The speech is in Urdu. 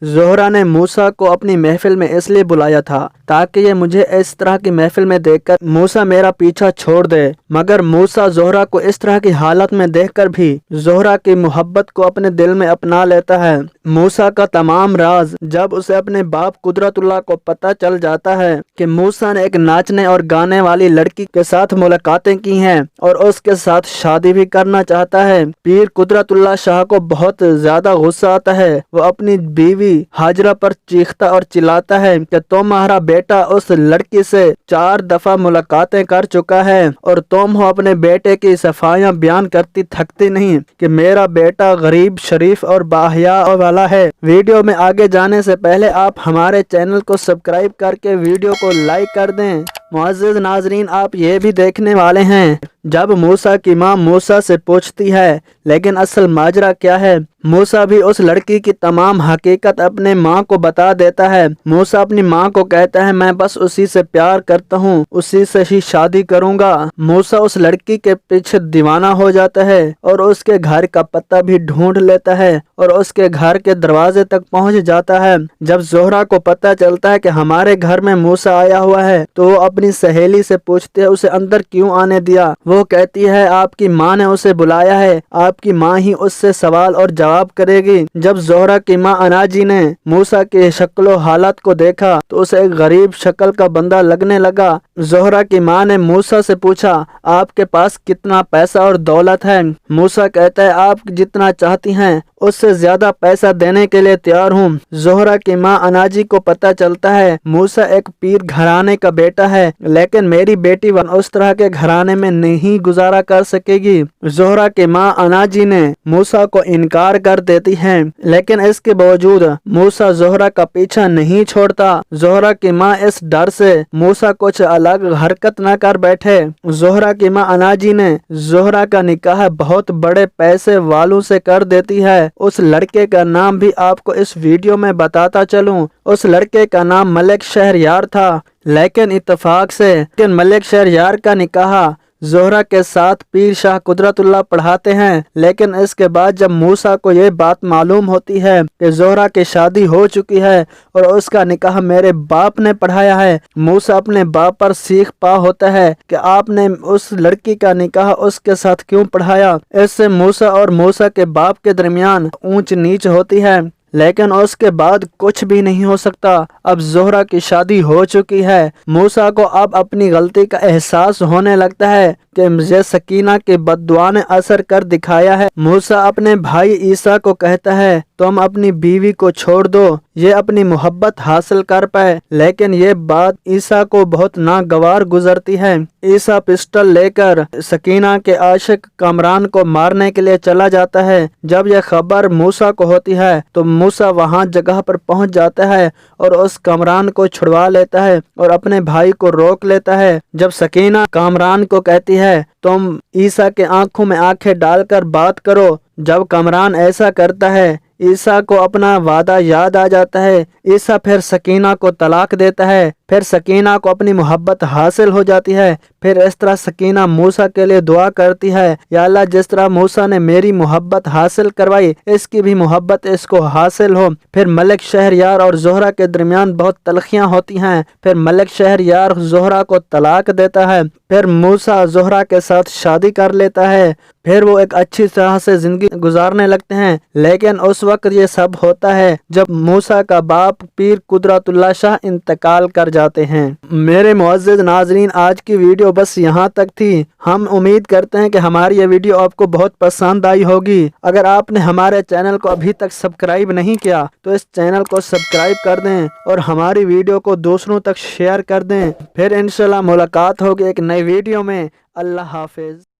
زہرا نے موسیٰ کو اپنی محفل میں اس لیے بلایا تھا تاکہ یہ مجھے اس طرح کی محفل میں دیکھ کر موسیٰ میرا پیچھا چھوڑ دے، مگر موسیٰ زہرا کو اس طرح کی حالت میں دیکھ کر بھی زہرا کی محبت کو اپنے دل میں اپنا لیتا ہے۔ موسیٰ کا تمام راز جب اسے اپنے باپ قدرت اللہ کو پتہ چل جاتا ہے کہ موسیٰ نے ایک ناچنے اور گانے والی لڑکی کے ساتھ ملاقاتیں کی ہیں اور اس کے ساتھ شادی بھی کرنا چاہتا ہے، پیر قدرت اللہ شاہ کو بہت زیادہ غصہ آتا ہے۔ وہ اپنی بیوی ہاجرہ پر چیختا اور چلاتا ہے کہ تمہارا بیٹا اس لڑکی سے 4 دفعہ ملاقاتیں کر چکا ہے اور تم ہو اپنے بیٹے کی صفائیاں بیان کرتی تھکتی نہیں کہ میرا بیٹا غریب، شریف اور باحیا والا ہے۔ ویڈیو میں آگے جانے سے پہلے آپ ہمارے چینل کو سبسکرائب کر کے ویڈیو کو لائک کر دیں۔ معزز ناظرین، آپ یہ بھی دیکھنے والے ہیں جب موسیٰ کی ماں موسیٰ سے پوچھتی ہے لیکن اصل ماجرا کیا ہے، موسیٰ بھی اس لڑکی کی تمام حقیقت اپنے ماں کو بتا دیتا ہے۔ موسیٰ اپنی ماں کو کہتا ہے میں بس اسی سے پیار کرتا ہوں، اسی سے ہی شادی کروں گا۔ موسیٰ اس لڑکی کے پیچھے دیوانہ ہو جاتا ہے اور اس کے گھر کا پتہ بھی ڈھونڈ لیتا ہے اور اس کے گھر کے دروازے تک پہنچ جاتا ہے۔ جب زہرا کو پتہ چلتا ہے کہ ہمارے گھر میں موسیٰ آیا ہوا ہے تو وہ اپنی سہیلی سے پوچھتے ہے اسے اندر کیوں آنے دیا۔ وہ کہتی ہے آپ کی ماں نے اسے بلایا ہے، آپ کی ماں ہی اس سے سوال اور جواب کرے گی۔ جب زہرا کی ماں اناجی نے موسیٰ کی شکل و حالت کو دیکھا تو اسے ایک غریب شکل کا بندہ لگنے لگا۔ زہرا کی ماں نے موسیٰ سے پوچھا آپ کے پاس کتنا پیسہ اور دولت ہے؟ موسیٰ کہتا ہے آپ جتنا چاہتی ہیں اس سے زیادہ پیسہ دینے کے لیے تیار ہوں۔ زہرا کی ماں اناجی کو پتہ چلتا ہے موسیٰ ایک پیر گھرانے کا بیٹا ہے لیکن میری بیٹی اس طرح کے گھرانے میں نہیں گزارا کر سکے گی۔ زہرا کی ماں اناجی نے موسیٰ کو انکار کر دیتی ہے لیکن اس کے باوجود موسیٰ زہرا کا پیچھا نہیں چھوڑتا۔ زہرا کی ماں اس ڈر سے موسیٰ کچھ الگ حرکت نہ کر بیٹھے۔ زہرا کی ماں اناجی نے زہرا کا نکاح بہت بڑے پیسے والوں سے کر دیتی ہے۔ اس لڑکے کا نام بھی آپ کو اس ویڈیو میں بتاتا چلوں۔ اس لڑکے کا نام ملک شہریار تھا لیکن اتفاق سے ملک شہریار کا نکاح زہرا کے ساتھ پیر شاہ قدرت اللہ پڑھاتے ہیں، لیکن اس کے بعد جب موسیٰ کو یہ بات معلوم ہوتی ہے کہ زہرا کی شادی ہو چکی ہے اور اس کا نکاح میرے باپ نے پڑھایا ہے، موسیٰ اپنے باپ پر سیخ پا ہوتا ہے کہ آپ نے اس لڑکی کا نکاح اس کے ساتھ کیوں پڑھایا۔ اس سے موسیٰ اور موسیٰ کے باپ کے درمیان اونچ نیچ ہوتی ہے لیکن اس کے بعد کچھ بھی نہیں ہو سکتا۔ اب زہرا کی شادی ہو چکی ہے۔ موسیٰ کو اب اپنی غلطی کا احساس ہونے لگتا ہے کہ مجھے سکینہ کی بد دعا نے اثر کر دکھایا ہے۔ موسیٰ اپنے بھائی عیسیٰ کو کہتا ہے تم اپنی بیوی کو چھوڑ دو، یہ اپنی محبت حاصل کر پائے، لیکن یہ بات عیسیٰ کو بہت ناگوار گزرتی ہے۔ عیسیٰ پسٹل لے کر سکینہ کے عاشق کامران کو مارنے کے لیے چلا جاتا ہے۔ جب یہ خبر موسیٰ کو ہوتی ہے تو موسیٰ وہاں جگہ پر پہنچ جاتا ہے اور اس کامران کو چھڑوا لیتا ہے اور اپنے بھائی کو روک لیتا ہے۔ جب سکینہ کامران کو کہتی ہے تم عیسیٰ کے آنکھوں میں آنکھیں ڈال کر بات کرو، جب کامران ایسا کرتا ہے عیسیٰ کو اپنا وعدہ یاد آ جاتا ہے۔ عیسیٰ پھر سکینہ کو طلاق دیتا ہے، پھر سکینہ کو اپنی محبت حاصل ہو جاتی ہے۔ پھر اس طرح سکینہ موسیٰ کے لیے دعا کرتی ہے یا اللہ جس طرح موسیٰ نے میری محبت حاصل کروائی اس کی بھی محبت اس کو حاصل ہو۔ پھر ملک شہریار اور زہرا کے درمیان بہت تلخیاں ہوتی ہیں، پھر ملک شہریار زہرا کو طلاق دیتا ہے، پھر موسیٰ زہرا کے ساتھ شادی کر لیتا ہے، پھر وہ ایک اچھی طرح سے زندگی گزارنے لگتے ہیں۔ لیکن اس وقت یہ سب ہوتا ہے جب موسیٰ کا باپ پیر قدرت اللہ شاہ انتقال کر جاتے ہیں۔ میرے معزز ناظرین، آج کی ویڈیو بس یہاں تک تھی۔ ہم امید کرتے ہیں کہ ہماری یہ ویڈیو آپ کو بہت پسند آئی ہوگی۔ اگر آپ نے ہمارے چینل کو ابھی تک سبسکرائب نہیں کیا تو اس چینل کو سبسکرائب کر دیں اور ہماری ویڈیو کو دوسروں تک شیئر کر دیں۔ پھر انشاءاللہ ملاقات ہوگی ایک نئی ویڈیو میں۔ اللہ حافظ۔